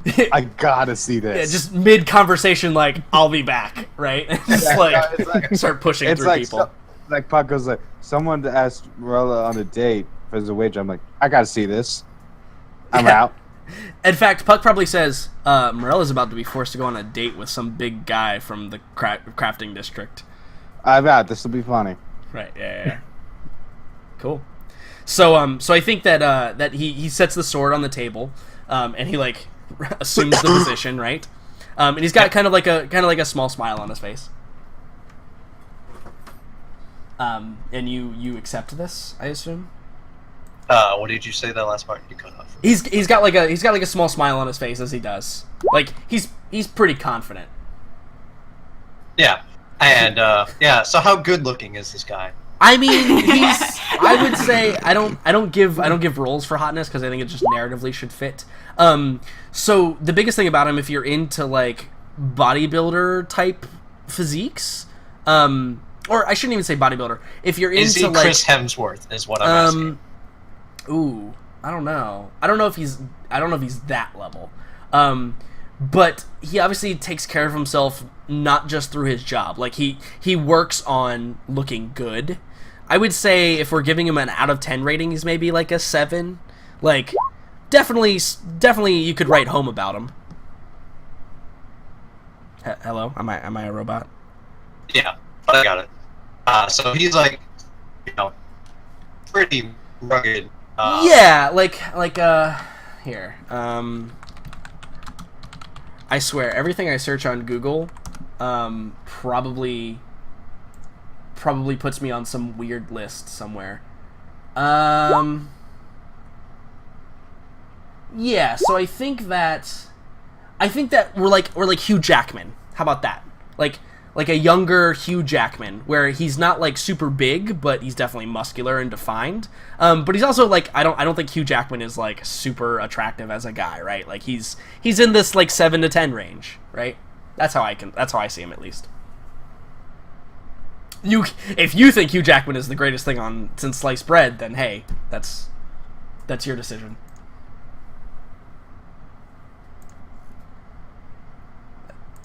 think, I gotta see this. yeah, just mid conversation, like I'll be back, right? just Yeah, like, no, it's like- start pushing it's through like people. like Puck goes like, someone asked Morella on a date for the wager. I'm like, I gotta see this. I'm Yeah. out. In fact, Puck probably says Morella's about to be forced to go on a date with some big guy from the crafting district. I'm out. This will be funny. Right. Yeah. Cool. So so I think that that he sets the sword on the table, and he like assumes the position, right? And he's got kind of like a small smile on his face. And you accept this, I assume. What did you say that last part? You cut off. He's got like a small smile on his face as he does. Like he's pretty confident. Yeah. And yeah, so how good looking is this guy? I mean, I would say I don't give roles for hotness because I think it just narratively should fit. So the biggest thing about him, if you're into like bodybuilder type physiques, or I shouldn't even say bodybuilder. If you're Is he into like Chris Hemsworth? Is what I'm asking. ooh, I don't know. I don't know if he's that level. But he obviously takes care of himself not just through his job. Like he works on looking good. I would say if we're giving him an out of 10 rating, he's maybe like a 7. Like definitely you could write home about him. Hello? Am I a robot? Yeah, but I got it. So he's like, you know, pretty rugged. Yeah, like here. I swear everything I search on Google probably puts me on some weird list somewhere. Yeah, so I think that we're like Hugh Jackman. How about that? Like a younger Hugh Jackman, where he's not like super big, but he's definitely muscular and defined. But he's also like I don't think Hugh Jackman is like super attractive as a guy, right? Like he's in this like 7 to 10 range, right? That's how I see him at least. If you think Hugh Jackman is the greatest thing since sliced bread, then hey, that's your decision.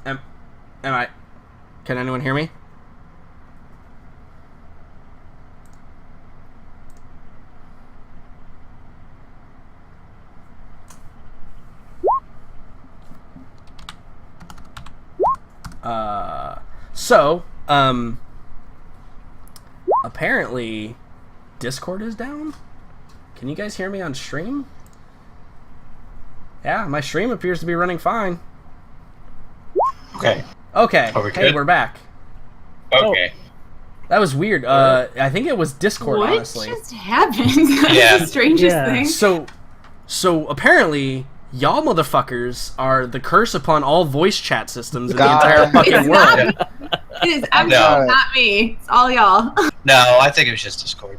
Am I? Can anyone hear me? So, apparently Discord is down. Can you guys hear me on stream? Yeah, my stream appears to be running fine. Okay. Okay. Are we Hey, good? we're back. Okay. That was weird. I think it was Discord, What honestly. just happened? That's Yeah. the strangest Yeah. thing. So apparently, y'all motherfuckers are the curse upon all voice chat systems in the God. entire fucking It's world. not It is absolutely No. not me. It's all y'all. No, I think it was just Discord.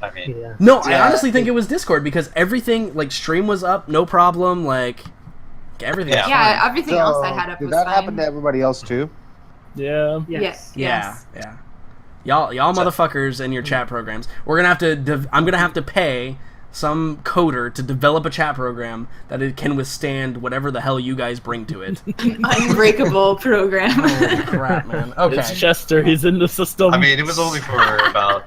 I mean, Yeah. No, I Yeah. honestly think it was Discord because everything, like, stream was up, no problem, like, everything was Yeah. fine. Yeah, everything So, else I had up did was that fine. happen to everybody else too? Yeah. Yes. Yes. Yeah. Y'all motherfuckers in your chat programs. We're gonna have to. I'm gonna have to pay some coder to develop a chat program that it can withstand whatever the hell you guys bring to it. An unbreakable program. Holy crap, man. Okay. It's Chester. He's in the system. I mean, it was only for about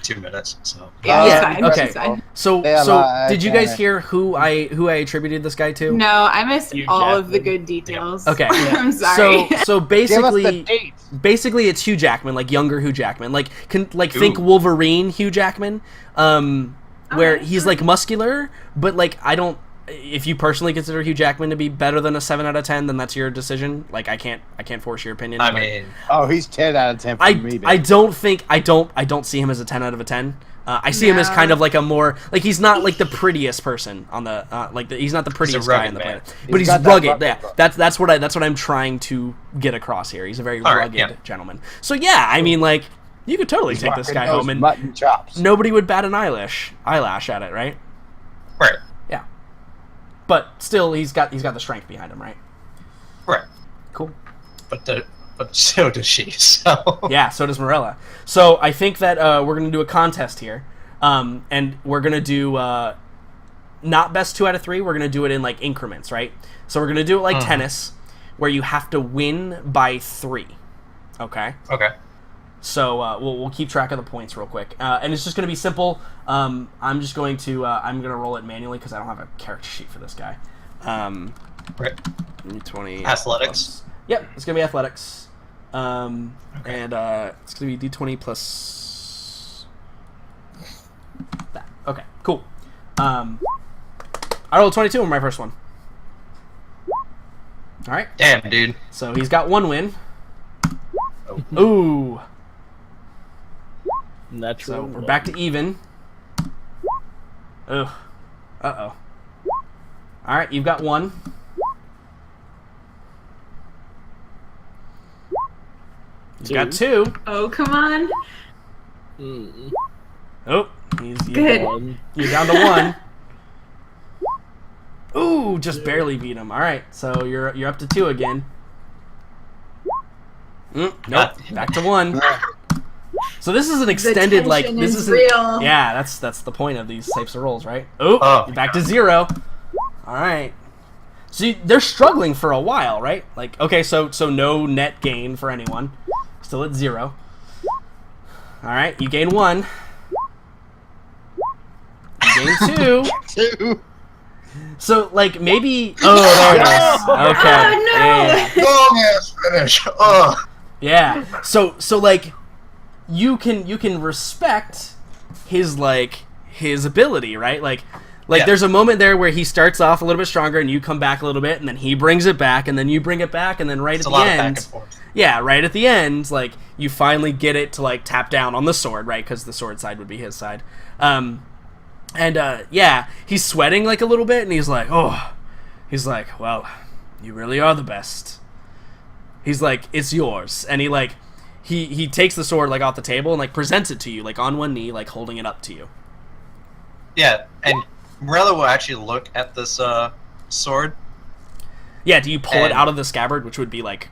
2 minutes, so. Yeah, Yeah, it's fine. okay. It's fine. So Yeah, did you guys hear who I attributed this guy to? No, I missed Hugh all of the Jackman. good details. Okay. I'm sorry. So Give us the basically, dates. it's Hugh Jackman, like younger Hugh Jackman, like think Ooh. Wolverine Hugh Jackman, where Alright. he's like muscular, but like I don't if you personally consider Hugh Jackman to be better than a 7 out of 10, then that's your decision. Like, I can't force your opinion. I but mean, Oh, he's 10 out of 10 for me. Baby. I don't see him as a 10 out of a 10. I see him as kind of like a more, like, he's not like the prettiest person on the he's not the prettiest guy on the planet, but he's rugged. Yeah, that's what I'm trying to get across here. He's a very rugged gentleman. So yeah, I mean, like, you could totally take this guy home and mutton chops. nobody would bat an eyelash at it, right? right, Yeah, but still, he's got the strength behind him, right? right. Cool. But so does she. So Yeah, so does Morella. So I think that we're going to do a contest here. And we're going to do not best 2 out of 3. We're going to do it in, like, increments, right? So we're going to do it like tennis, where you have to win by 3. Okay? Okay. So we'll keep track of the points real quick. And it's just going to be simple. I'm just going to I'm going to roll it manually because I don't have a character sheet for this guy. Right. 20 Athletics. Yep, it's going to be athletics. And it's going to be D20 plus that. Okay, cool. I rolled 22 on my first one. All right. Damn, dude. So he's got 1 win. Oh. Ooh. Natural. So we're back to even. Ugh. Uh-oh. All right, you've got 1. He's got 2. Oh, come on. Oh, Good. you're down to 1. Ooh, just barely beat him. All right, so you're up to 2 again. Nope, back to 1. So this is an extended, like, this is real. Yeah, that's the point of these types of rolls, right? Oh, you're back to 0. All right. So they're struggling for a while, right? Like, okay, so no net gain for anyone. Still at 0. All right, you gain 1. You gain 2. 2. So, like, maybe... Oh, there it is. Okay. Oh, no. Long ass finish. Ugh. Yeah. So like, you can respect his ability, right? Like Yeah. there's a moment there where he starts off a little bit stronger and you come back a little bit and then he brings it back and then you bring it back and then It's at a the lot of back end, and forth. yeah, right at the end, like, you finally get it to, like, tap down on the sword, right? Because the sword side would be his side. Yeah, he's sweating, like, a little bit and he's like, well, you really are the best. He's like, it's yours. And he takes the sword, like, off the table and, like, presents it to you, like, on one knee, like, holding it up to you. Yeah, and Morella will actually look at this sword. Yeah, do you pull it And- out of the scabbard, which would be like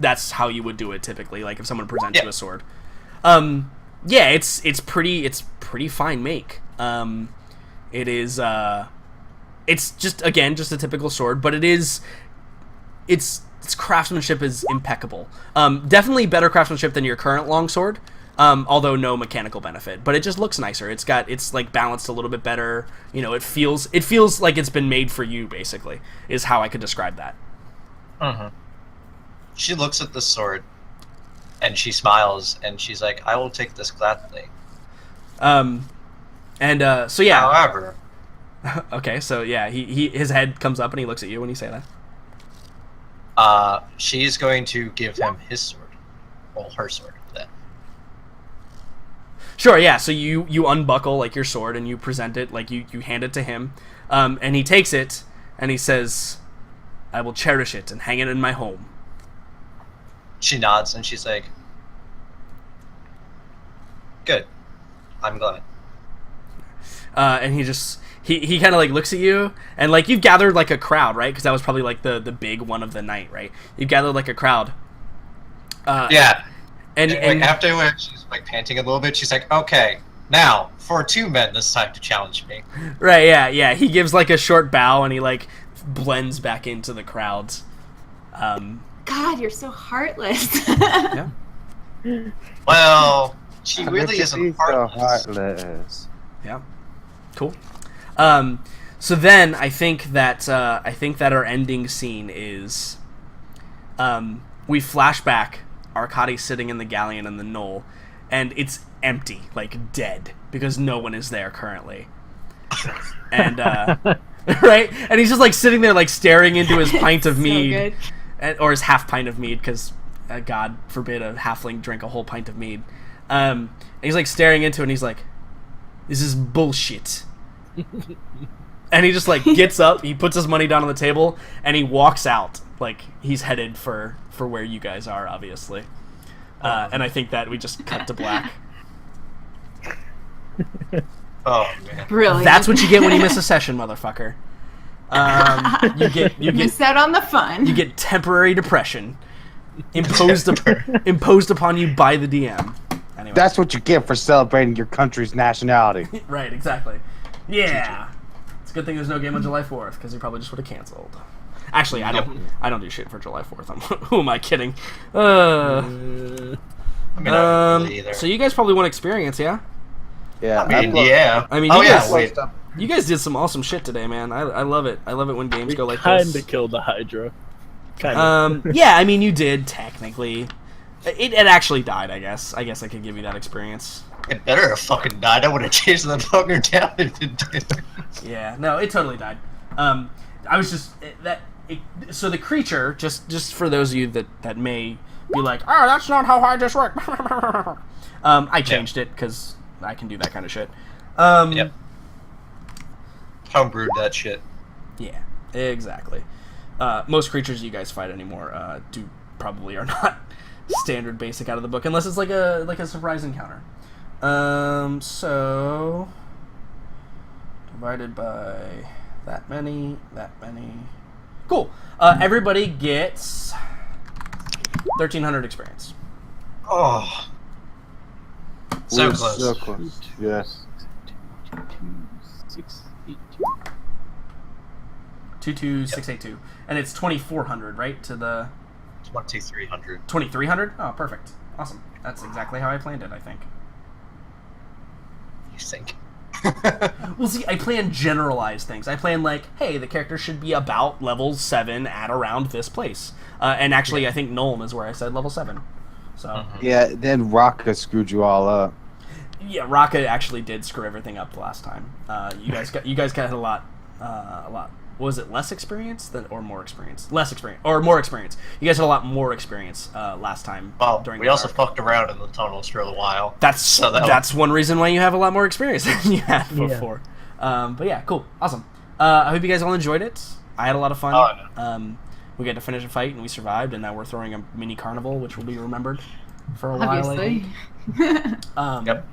that's how you would do it typically, like if someone presents you a sword. Yeah, it's pretty fine make. It is it's just a typical sword, but its craftsmanship is impeccable. Definitely better craftsmanship than your current longsword. Although no mechanical benefit, but it just looks nicer. It's like balanced a little bit better. You know, it feels like it's been made for you, basically, is how I could describe that. Mm-hmm. She looks at the sword, and she smiles, and she's like, "I will take this gladly." So yeah. However, Okay, so yeah, his head comes up and he looks at you when you say that. she's going to give him his sword, well, her sword. Then. Sure, yeah. So you unbuckle, like, your sword and you present it, like, you hand it to him, and he takes it and he says, "I will cherish it and hang it in my home." She nods and she's like, "Good, I'm glad." And he kind of, like, looks at you and, like, you've gathered, like, a crowd, right? Because that was probably, like, the big one of the night, right? You've gathered, like, a crowd. Yeah. And like, after she's like panting a little bit, she's like, "Okay, now for 2 men this time to challenge me." right, yeah. He gives, like, a short bow and he, like, blends back into the crowd. God, you're so heartless. Yeah. Well, she really She's isn't so heartless. heartless. Yeah. Cool. So then I think that our ending scene is, we flash back Arcady sitting in the galleon in the knoll, and it's empty, like dead, because no one is there currently. And right? And he's just like sitting there, like staring into his pint of So mead, good. or his half pint of mead, because God forbid a halfling drink a whole pint of mead. And he's like staring into it, and he's like, "This is bullshit." And he just like gets up, he puts his money down on the table, and he walks out. Like he's headed for where you guys are, obviously. And I think that we just cut to black. Oh man. Brilliant. That's what you get when you miss a session, motherfucker. You Miss out on the fun. you get temporary depression imposed upon you by the DM. Anyway. That's what you get for celebrating your country's nationality. Right, exactly. Yeah. It's a good thing there's no game on July 4th, because he probably just would have canceled. Actually, I don't do shit for July 4th. Who am I kidding? I mean, not really either. So you guys probably want experience, yeah? Yeah. I mean, yeah. I mean, oh you yeah. guys- Wait. You guys did some awesome shit today, man. I love it. I love it when games We go like kinda this. killed the Hydra. Kinda. Yeah, I mean, you did, technically. It actually died, I guess. I guess I could give you that experience. It better have fucking died. I would have chased that fucker down if it did. Yeah, no, it totally died. I was just so the creature, just for those of you that may be like, oh, that's not how Hydras work. I changed it because I can do that kind of shit. Yep. Homebrewed that shit. Yeah, exactly. Most creatures you guys fight anymore probably are not standard basic out of the book, unless it's like a surprise encounter. So divided by that many. Cool. Everybody gets 1,300 experience. Oh. So We're close. So close. Yes. 22682, and it's 2,400, right? To the 2,300. 2,300. Oh, perfect. Awesome. That's exactly how I planned it, I think. You think? Well, see, I plan generalized things. I plan like, hey, the character should be about level 7 at around this place. And actually, I think Nuln is where I said level 7. So Yeah. Then Raka screwed you all up. yeah, Raka actually did screw everything up the last time. You guys got a lot. Was it less experience or more experience? Less experience or more experience? You guys had a lot more experience last time. Well, during we the also arc. fucked around in the tunnels for a while. That's one reason why you have a lot more experience than you had before. But yeah, cool, awesome. I hope you guys all enjoyed it. I had a lot of fun. Oh, no. We got to finish a fight and we survived, and now we're throwing a mini carnival, which will be remembered for a while. I Obviously. think. Yep.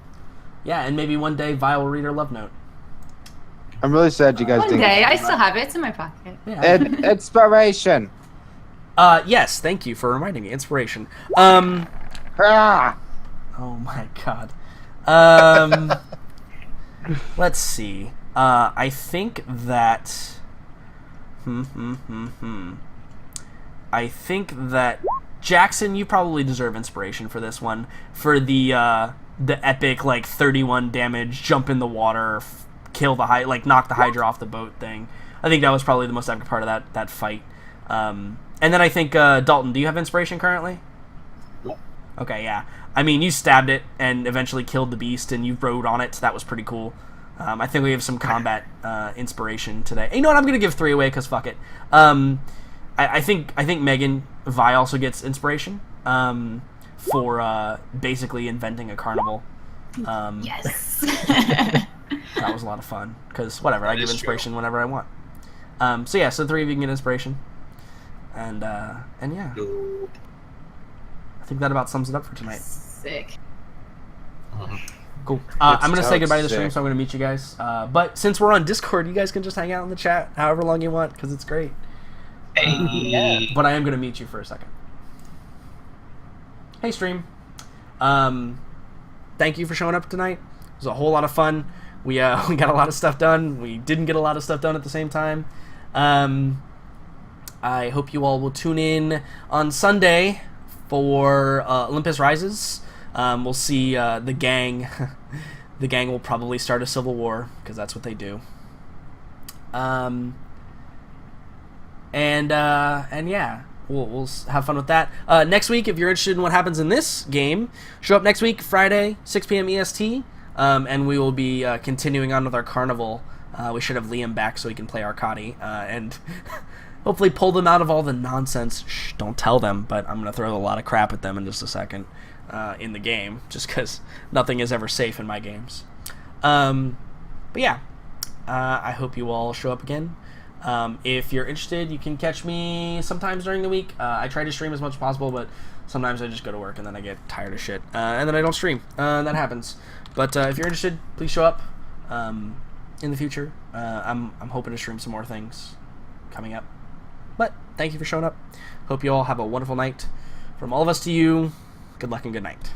Yeah, and maybe one day Vi will read her love note. I'm really sad you guys One didn't. day, I still have it. It's in my pocket. Yeah. Inspiration. Yes, thank you for reminding me. Inspiration. Ah! Oh my god. Let's see. I think that. I think that Jackson, you probably deserve inspiration for this one. For the epic like 31 damage, jump in the water, kill the knock the Hydra off the boat thing. I think that was probably the most epic part of that fight. And then I think Dalton, do you have inspiration currently? Nope. Okay, yeah. I mean, you stabbed it and eventually killed the beast, and you rode on it, so that was pretty cool. I think we have some combat inspiration today. You know what? I'm gonna give 3 away because fuck it. I think Megan Vi also gets inspiration for basically inventing a carnival. Yes. That was a lot of fun because whatever, I That give is inspiration whenever I want. So yeah, so 3 of you can get inspiration, and yeah, Dope. I think that about sums it up for tonight. Sick. Cool. I'm going to say sounds goodbye to the stream, sick. so I'm going to meet you guys. But since we're on Discord, you guys can just hang out in the chat however long you want, because it's great. Hey. But I am going to meet you for a second. Hey, stream. Thank you for showing up tonight. It was a whole lot of fun. We got a lot of stuff done. We didn't get a lot of stuff done at the same time. I hope you all will tune in on Sunday for Olympus Rises. We'll see the gang. The gang will probably start a civil war because that's what they do. And yeah, we'll have fun with that. Next week, if you're interested in what happens in this game, show up next week, Friday, 6 p.m. EST, and we will be continuing on with our carnival We should have Liam back so he can play Arcadi and hopefully pull them out of all the nonsense. Shh, don't tell them, but I'm going to throw a lot of crap at them in just a second in the game, just because nothing is ever safe in my games. But yeah, I hope you all show up again. If you're interested, you can catch me sometimes during the week. I try to stream as much as possible, but sometimes I just go to work and then I get tired of shit, and then I don't stream. That happens. But if you're interested, please show up in the future. I'm hoping to stream some more things coming up. But thank you for showing up. Hope you all have a wonderful night. From all of us to you, good luck and good night.